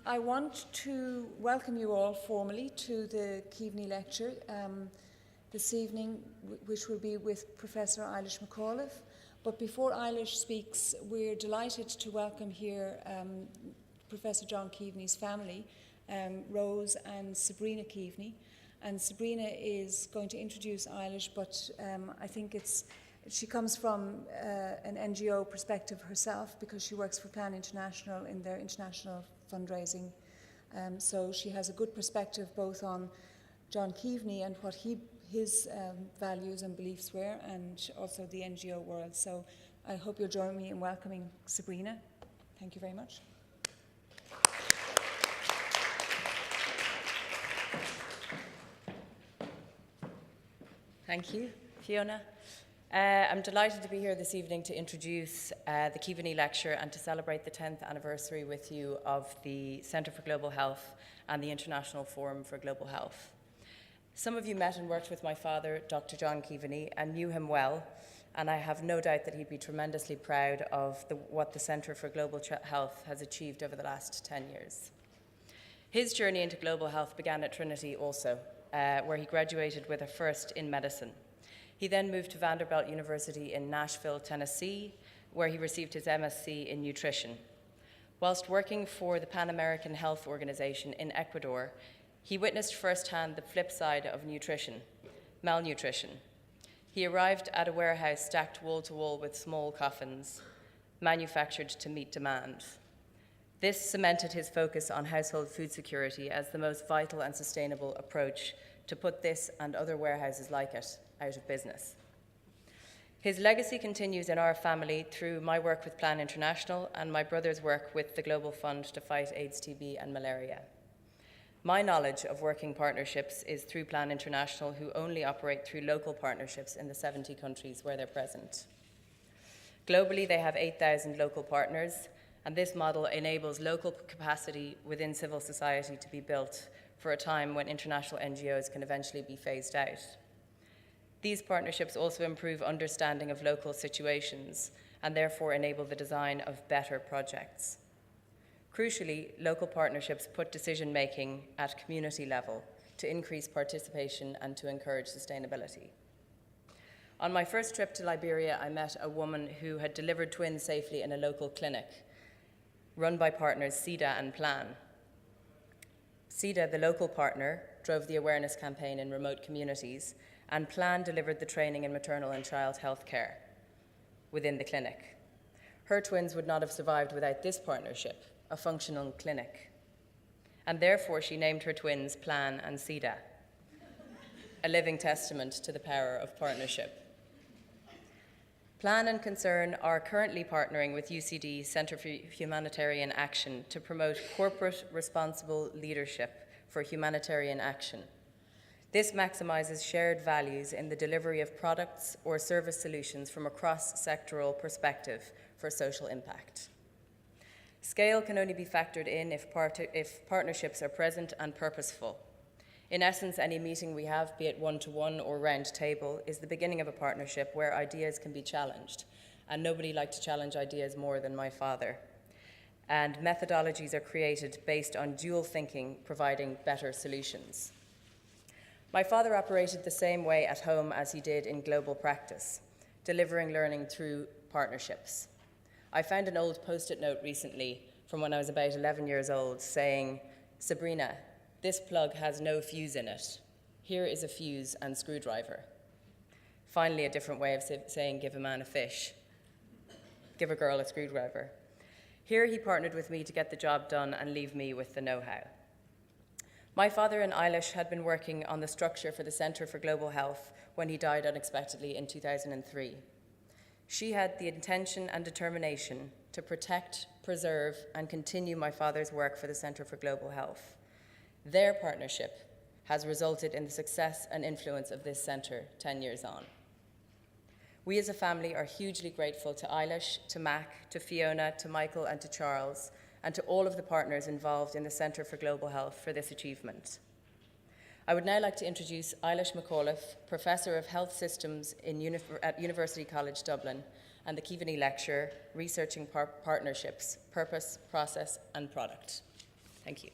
I want to welcome you all formally to the Kevany Lecture this evening, which will be with Professor Eilish McAuliffe. But before Eilish speaks, we're delighted to welcome here Professor John Kevany's family, Rose and Sabrina Kevany. And Sabrina is going to introduce Eilish, but I think she comes from an NGO perspective herself because she works for Plan International in their international fundraising. So she has a good perspective both on John Kevany and what his values and beliefs were, and also the NGO world. So I hope you'll join me in welcoming Sabrina. Thank you very much. Thank you, Fiona. I'm delighted to be here this evening to introduce the Kevany Lecture and to celebrate the 10th anniversary with you of the Centre for Global Health and the International Forum for Global Health. Some of you met and worked with my father, Dr. John Kevany, and knew him well, and I have no doubt that he'd be tremendously proud of what the Centre for Global Health has achieved over the last 10 years. His journey into global health began at Trinity also, where he graduated with a first in medicine. He then moved to Vanderbilt University in Nashville, Tennessee, where he received his MSc in nutrition. Whilst working for the Pan American Health Organization in Ecuador, he witnessed firsthand the flip side of nutrition, malnutrition. He arrived at a warehouse stacked wall to wall with small coffins, manufactured to meet demand. This cemented his focus on household food security as the most vital and sustainable approach to put this and other warehouses like it out of business. His legacy continues in our family through my work with Plan International and my brother's work with the Global Fund to fight AIDS, TB, and malaria. My knowledge of working partnerships is through Plan International, who only operate through local partnerships in the 70 countries where they're present. Globally, they have 8,000 local partners, and this model enables local capacity within civil society to be built for a time when international NGOs can eventually be phased out. These partnerships also improve understanding of local situations and therefore enable the design of better projects. Crucially, local partnerships put decision-making at community level to increase participation and to encourage sustainability. On my first trip to Liberia, I met a woman who had delivered twins safely in a local clinic run by partners SIDA and Plan. SIDA, the local partner, drove the awareness campaign in remote communities, and Plan delivered the training in maternal and child health care within the clinic. Her twins would not have survived without this partnership, a functional clinic. And therefore, she named her twins Plan and SIDA, a living testament to the power of partnership. Plan and Concern are currently partnering with UCD Centre for Humanitarian Action to promote corporate responsible leadership for humanitarian action. This maximizes shared values in the delivery of products or service solutions from a cross-sectoral perspective for social impact. Scale can only be factored in if partnerships are present and purposeful. In essence, any meeting we have, be it one-to-one or round table, is the beginning of a partnership where ideas can be challenged. And nobody liked to challenge ideas more than my father. And methodologies are created based on dual thinking, providing better solutions. My father operated the same way at home as he did in global practice, delivering learning through partnerships. I found an old Post-it note recently from when I was about 11 years old saying, "Sabrina, this plug has no fuse in it. Here is a fuse and screwdriver." Finally, a different way of saying give a man a fish. Give a girl a screwdriver. Here he partnered with me to get the job done and leave me with the know-how. My father and Eilish had been working on the structure for the Centre for Global Health when he died unexpectedly in 2003. She had the intention and determination to protect, preserve, and continue my father's work for the Centre for Global Health. Their partnership has resulted in the success and influence of this centre 10 years on. We as a family are hugely grateful to Eilish, to Mac, to Fiona, to Michael, and to Charles, and to all of the partners involved in the Centre for Global Health for this achievement. I would now like to introduce Eilish McAuliffe, Professor of Health Systems at University College Dublin, and the Kevany Lecture, Researching Partnerships, Purpose, Process, and Product. Thank you.